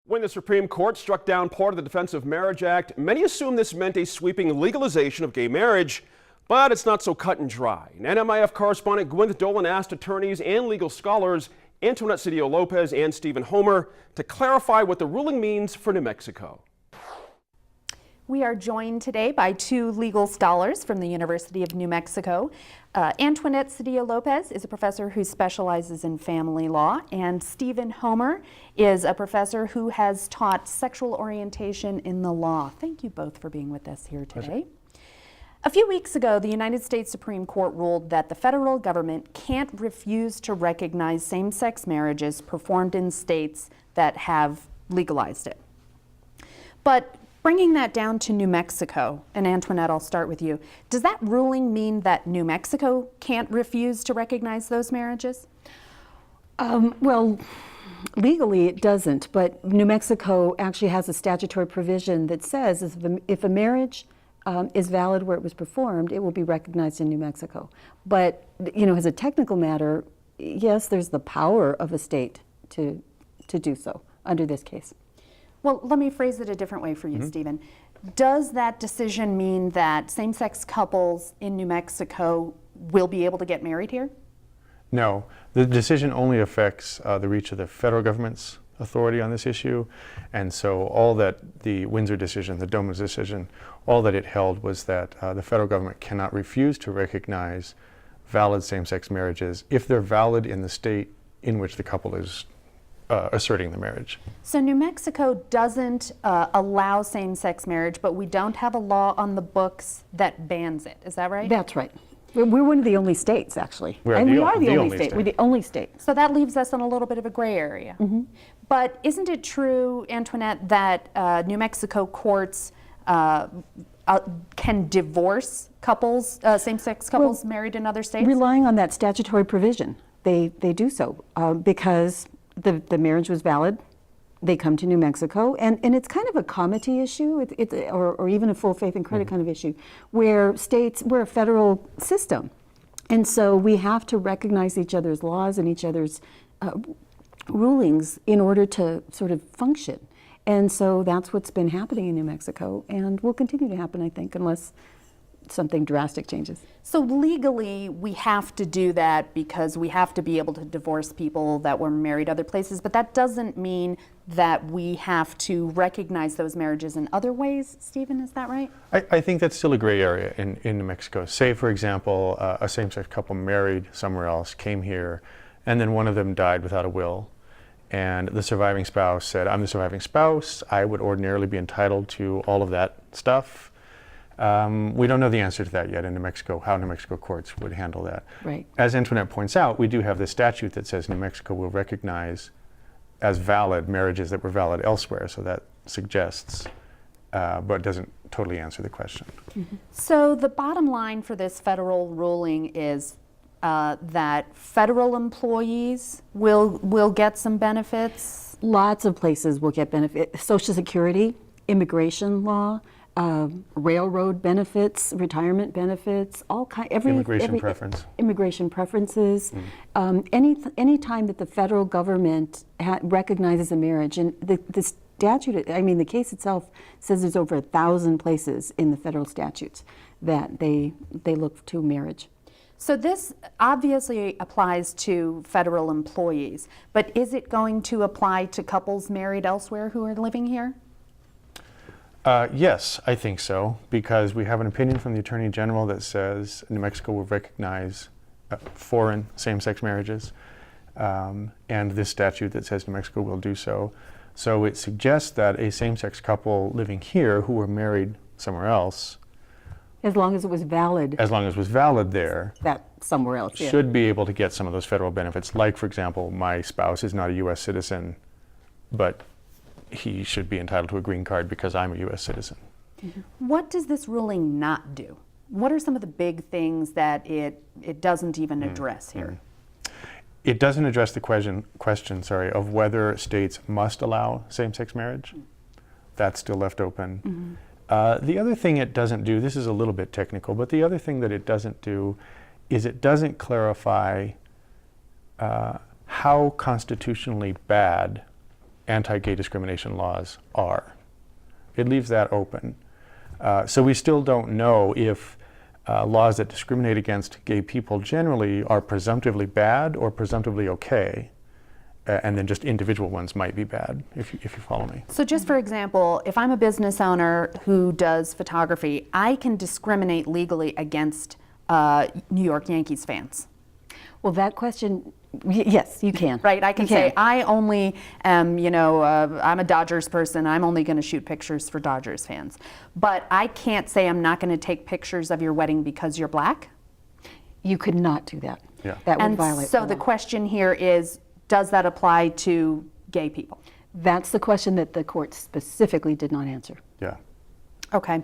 When the Supreme Court struck down part of the Defense of Marriage Act, many assumed this meant a sweeping legalization of gay marriage, but it's not so cut and dry. NMIF correspondent Gwyneth Dolan asked attorneys and legal scholars Antoinette Cedillo-Lopez and Stephen Homer to clarify what the ruling means for New Mexico. We are joined today by two legal scholars from the University of New Mexico. Antoinette Cedillo-Lopez is a professor who specializes in family law, and Stephen Homer is a professor who has taught sexual orientation in the law. Thank you both for being with us here today. Pleasure. A few weeks ago, the United States Supreme Court ruled that the federal government can't refuse to recognize same-sex marriages performed in states that have legalized it. But bringing that down to New Mexico, and Antoinette, I'll start with you. Does that ruling mean that New Mexico can't refuse to recognize those marriages? Well, legally it doesn't, but New Mexico actually has a statutory provision that says if a marriage is valid where it was performed, it will be recognized in New Mexico. But, you know, as a technical matter, yes, there's the power of a state to do so under this case. Well, let me phrase it a different way for you, Stephen. Does that decision mean that same-sex couples in New Mexico will be able to get married here? No. The decision only affects the reach of the federal government's authority on this issue. And so all that the Windsor decision, the Doman's decision, all that it held was that the federal government cannot refuse to recognize valid same-sex marriages if they're valid in the state in which the couple is asserting the marriage. So New Mexico doesn't allow same-sex marriage, but we don't have a law on the books that bans it. Is that right? That's right. We're one of the only states, actually. We are the only state. We're the only state. So that leaves us in a little bit of a gray area. But isn't it true, Antoinette, that New Mexico courts can divorce couples, same-sex couples married in other states? Relying on that statutory provision, they do so because the marriage was valid. They come to New Mexico, and it's kind of a comity issue, or even a full faith and credit kind of issue, where we're a federal system. And so we have to recognize each other's laws and each other's rulings in order to sort of function. And so that's what's been happening in New Mexico, and will continue to happen, I think, unless something drastic changes. So legally, we have to do that because we have to be able to divorce people that were married other places, but that doesn't mean that we have to recognize those marriages in other ways. Stephen, is that right? I think that's still a gray area in New Mexico. Say, for example, a same-sex couple married somewhere else, came here, and then one of them died without a will. And the surviving spouse said, I'm the surviving spouse, I would ordinarily be entitled to all of that stuff. We don't know the answer to that yet in New Mexico, how New Mexico courts would handle that. Right. As Antoinette points out, we do have the statute that says New Mexico will recognize as valid marriages that were valid elsewhere, so that suggests, but doesn't totally answer the question. So the bottom line for this federal ruling is that federal employees will get some benefits? Lots of places will get benefits. Social Security, immigration law, railroad benefits, retirement benefits, all kind. Immigration preference. Immigration preferences. Any time that the federal government recognizes a marriage, and the statute, I mean, the case itself says there's over 1,000 places in the federal statutes that they look to marriage. So this obviously applies to federal employees, but is it going to apply to couples married elsewhere who are living here? Yes, I think so, because we have an opinion from the Attorney General that says New Mexico will recognize foreign same-sex marriages, and this statute that says New Mexico will do so. So it suggests that a same-sex couple living here who were married somewhere else, as long as it was valid. As long as it was valid there. That somewhere else, yeah. Should be able to get some of those federal benefits. Like, for example, my spouse is not a U.S. citizen, but he should be entitled to a green card because I'm a U.S. citizen. What does this ruling not do? What are some of the big things that it doesn't even address here? It doesn't address the question of whether states must allow same-sex marriage. That's still left open. The other thing it doesn't do, this is a little bit technical, but the other thing that it doesn't do is it doesn't clarify how constitutionally bad anti-gay discrimination laws are. It leaves that open. So we still don't know if laws that discriminate against gay people generally are presumptively bad or presumptively okay, and then just individual ones might be bad, if you follow me. So just for example, if I'm a business owner who does photography, I can discriminate legally against New York Yankees fans. Well, that question, yes, you can. Right, I can You say, I only am, I'm a Dodgers person, I'm only going to shoot pictures for Dodgers fans. But I can't say I'm not going to take pictures of your wedding because you're black? You could not do that. Yeah. That would And violate so the the law. question here is, does that apply to gay people? That's the question that the court specifically did not answer, Yeah. Okay.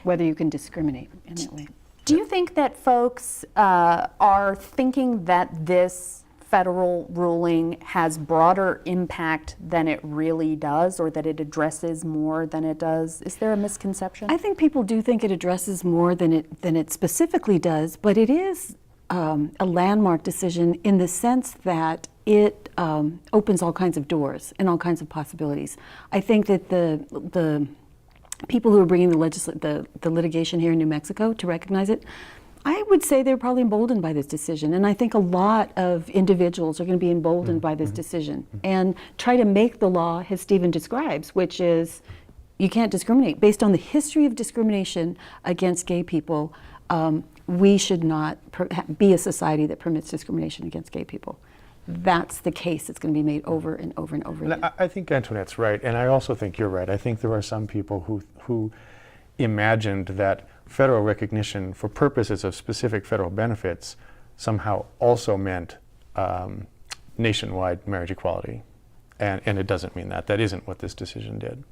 whether you can discriminate in that way. Do you think that folks are thinking that this federal ruling has broader impact than it really does, or that it addresses more than it does? Is there a misconception? I think people do think it addresses more than it specifically does, but it is a landmark decision in the sense that it opens all kinds of doors and all kinds of possibilities. I think that the people who are bringing the litigation here in New Mexico to recognize it, I would say they're probably emboldened by this decision. And I think a lot of individuals are going to be emboldened by this decision and try to make the law as Stephen describes, which is you can't discriminate. Based on the history of discrimination against gay people, we should not be a society that permits discrimination against gay people. That's the case that's going to be made over and over and over again. And I think Antoinette's right, and I also think you're right. I think there are some people who imagined that federal recognition for purposes of specific federal benefits somehow also meant nationwide marriage equality. And it doesn't mean that. That isn't what this decision did.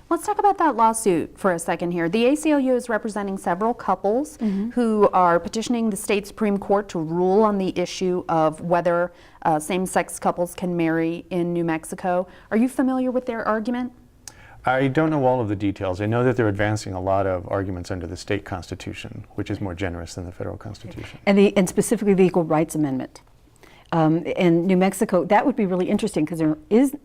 Let's talk about that lawsuit for a second here. The ACLU is representing several couples who are petitioning the state Supreme Court to rule on the issue of whether same-sex couples can marry in New Mexico. Are you familiar with their argument? I don't know all of the details. I know that they're advancing a lot of arguments under the state constitution, which is more generous than the federal constitution. And specifically the Equal Rights Amendment. In New Mexico, that would be really interesting because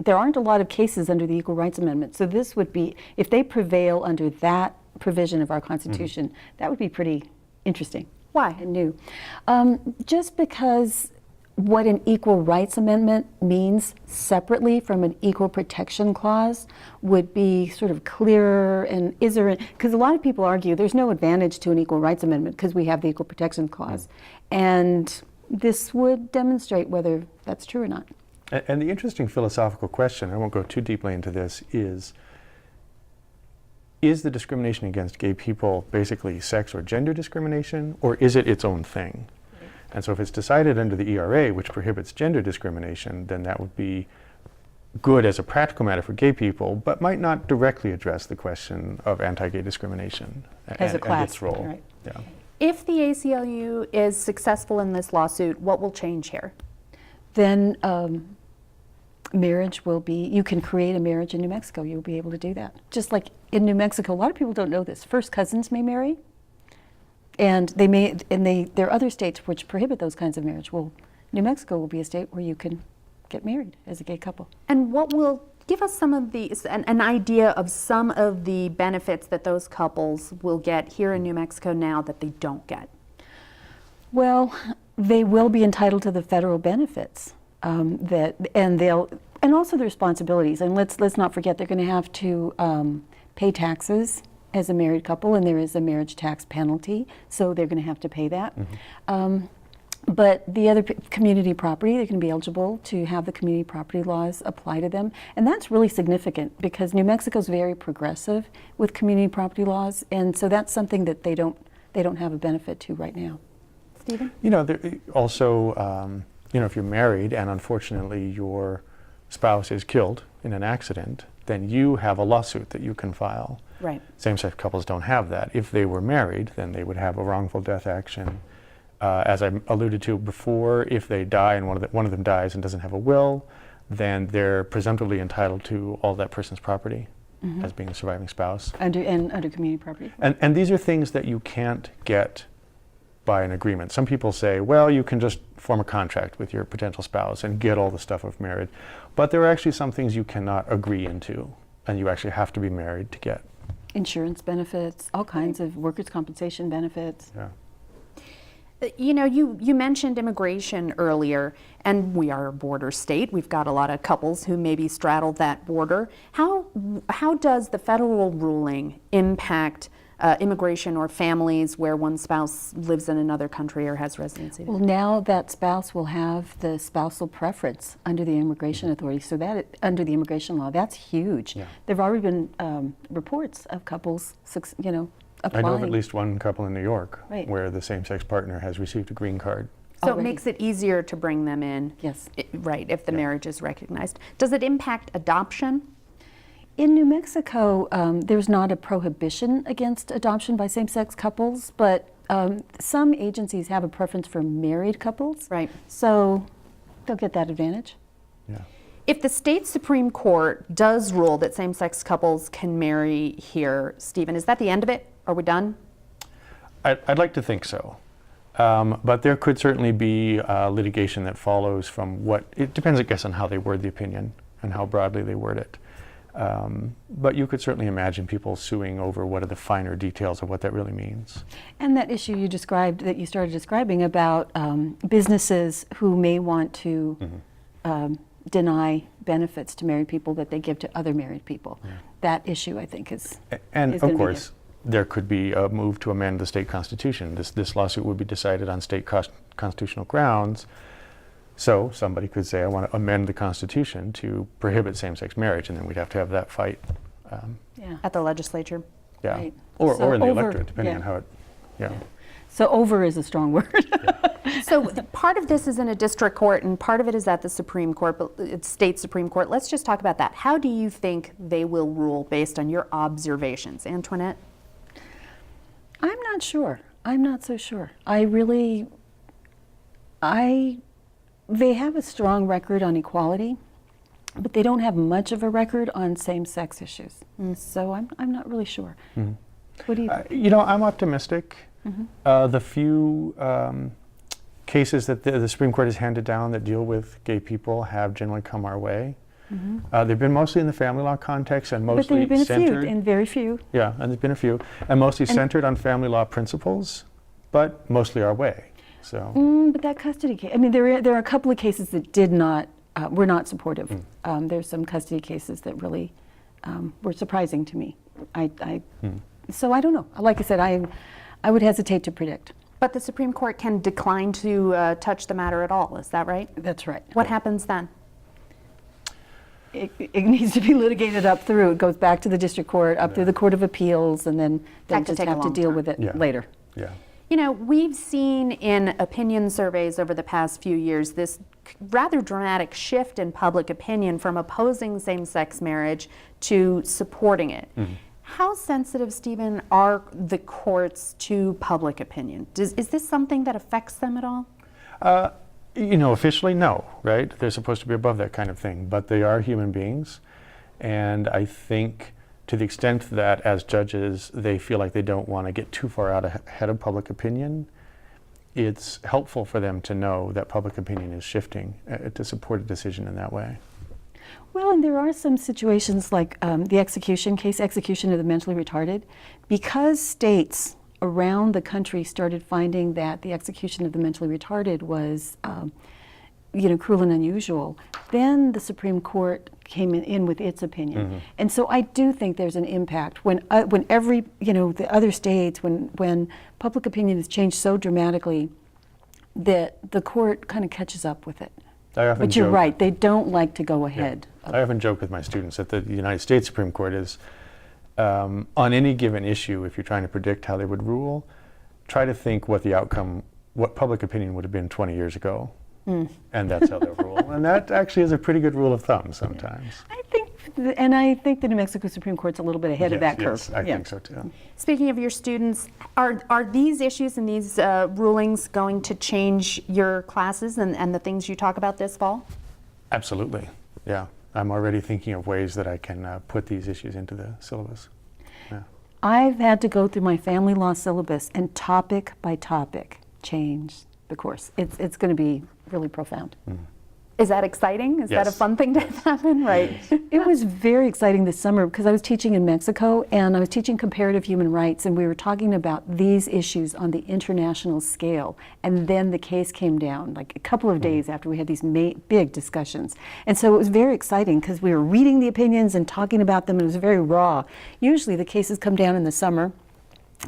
there aren't a lot of cases under the Equal Rights Amendment. So this would be, if they prevail under that provision of our Constitution, that would be pretty interesting. Why? And new. Just because what an Equal Rights Amendment means separately from an Equal Protection Clause would be sort of clearer. And is there, because a lot of people argue there's no advantage to an Equal Rights Amendment because we have the Equal Protection Clause. And this would demonstrate whether that's true or not. And the interesting philosophical question, I won't go too deeply into this, is the discrimination against gay people basically sex or gender discrimination, or is it its own thing? And so if it's decided under the ERA, which prohibits gender discrimination, then that would be good as a practical matter for gay people, but might not directly address the question of anti-gay discrimination As a class, and its role. right. Yeah. If the ACLU is successful in this lawsuit, what will change here? Then marriage will be, you can create a marriage in New Mexico. You'll be able to do that. Just like in New Mexico, a lot of people don't know this. First cousins may marry, and there are other states which prohibit those kinds of marriage. Well, New Mexico will be a state where you can get married as a gay couple. And what will give us some of these, an idea of some of the benefits that those couples will get here in New Mexico now that they don't get? Well, they will be entitled to the federal benefits and also the responsibilities. And let's not forget they're going to have to pay taxes as a married couple, and there is a marriage tax penalty, so they're going to have to pay that. But the other community property, they're going to be eligible to have the community property laws apply to them. And that's really significant because New Mexico is very progressive with community property laws. And so that's something that they don't have a benefit to right now. Stephen? You know, also, if you're married and unfortunately your spouse is killed in an accident, then you have a lawsuit that you can file. Right. Same-sex couples don't have that. If they were married, then they would have a wrongful death action. As I alluded to before, if they die and one of them dies and doesn't have a will, then they're presumptively entitled to all that person's property as being a surviving spouse. Under community property. And these are things that you can't get by an agreement. Some people say, well, you can just form a contract with your potential spouse and get all the stuff of marriage. But there are actually some things you cannot agree into, and you actually have to be married to get. Insurance benefits, all kinds of workers' compensation benefits. Yeah. You know, you mentioned immigration earlier, and we are a border state. We've got a lot of couples who maybe straddle that border. How does the federal ruling impact immigration or families where one spouse lives in another country or has residency there? Well, now that spouse will have the spousal preference under the immigration authority, so that under the immigration law, that's huge. Yeah. There've already been reports of couples, applying. I know of at least one couple in New York Right. where the same-sex partner has received a green card. So it already. makes it easier to bring them in, Yes. right, if the marriage is recognized. Does it impact adoption? In New Mexico, there's not a prohibition against adoption by same-sex couples, but some agencies have a preference for married couples. Right. So they'll get that advantage. Yeah. If the state Supreme Court does rule that same-sex couples can marry here, Stephen, is that the end of it? Are we done? I'd like to think so. But there could certainly be litigation that follows from it depends, I guess, on how they word the opinion and how broadly they word it. But you could certainly imagine people suing over what are the finer details of what that really means. And that issue you described, that you started describing about businesses who may want to deny benefits to married people that they give to other married people. That issue, I think, is And is of gonna be course, there could be a move to amend the state constitution. This lawsuit would be decided on state constitutional grounds. So somebody could say, I want to amend the Constitution to prohibit same-sex marriage, and then we'd have to have that fight. Yeah. At the legislature? Yeah. Right. Or So in the over- electorate, depending yeah. on how it, yeah. So over is a strong word. So part of this is in a district court and part of it is at the Supreme Court, but it's state Supreme Court. Let's just talk about that. How do you think they will rule based on your observations? Antoinette? I'm not sure. I'm not so sure. They have a strong record on equality, but they don't have much of a record on same-sex issues. So I'm not really sure. What do you think? You know, I'm optimistic. The few cases that the Supreme Court has handed down that deal with gay people have generally come our way. They've been mostly in the family law context and But mostly there have been a few, centered. and very few. Yeah, and there's been a few, and mostly centered on family law principles, but mostly our way. So But that custody case, I mean, there are a couple of cases that were not supportive. There's some custody cases that really were surprising to me. So I don't know. Like I said, I would hesitate to predict. But the Supreme Court can decline to touch the matter at all, is that right? That's right. What happens then? It needs to be litigated up through. It goes back to the district court, up through the Court of Appeals, and then they That could just take a have to long deal time. with it Yeah. later. yeah. You know, we've seen in opinion surveys over the past few years this rather dramatic shift in public opinion from opposing same-sex marriage to supporting it. How sensitive, Stephen, are the courts to public opinion? Is this something that affects them at all? You know, officially, no, right? They're supposed to be above that kind of thing, but they are human beings. And I think to the extent that as judges, they feel like they don't want to get too far out ahead of public opinion, it's helpful for them to know that public opinion is shifting to support a decision in that way. Well, and there are some situations like the execution of the mentally retarded, because states around the country started finding that the execution of the mentally retarded was, cruel and unusual. Then the Supreme Court came in with its opinion, and so I do think there's an impact when every, the other states, when public opinion has changed so dramatically, that the court kind of catches up with it. But you're right; they don't like to go ahead. I often joke with my students that the United States Supreme Court is, on any given issue, if you're trying to predict how they would rule, try to think what public opinion would have been 20 years ago, and that's how they'll rule. And that actually is a pretty good rule of thumb sometimes. I think the New Mexico Supreme Court's a little bit ahead of that curve. Yes, I think so too. Speaking of your students, are these issues and these rulings going to change your classes and the things you talk about this fall? Absolutely, yeah. I'm already thinking of ways that I can put these issues into the syllabus. Yeah. I've had to go through my family law syllabus and topic by topic change the course. It's going to be really profound. Is that exciting? Is that a Yes. fun thing to happen? Right. It was very exciting this summer because I was teaching in Mexico and I was teaching comparative human rights, and we were talking about these issues on the international scale. And then the case came down like a couple of days after we had these big discussions. And so it was very exciting because we were reading the opinions and talking about them, and it was very raw. Usually the cases come down in the summer.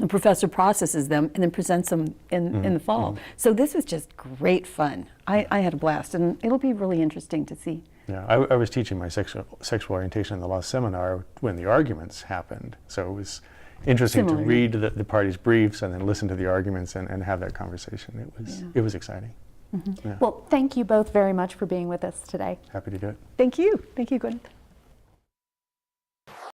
The professor processes them and then presents them in the fall. So this was just great fun. I had a blast, and it'll be really interesting to see. Yeah, I was teaching my sexual orientation in the law seminar when the arguments happened. So it was interesting Similar. to read the parties' briefs and then listen to the arguments and have that conversation. It was exciting. Yeah, Well, thank you both very much for being with us today. happy to do it. Thank you. Thank you, Gwyneth.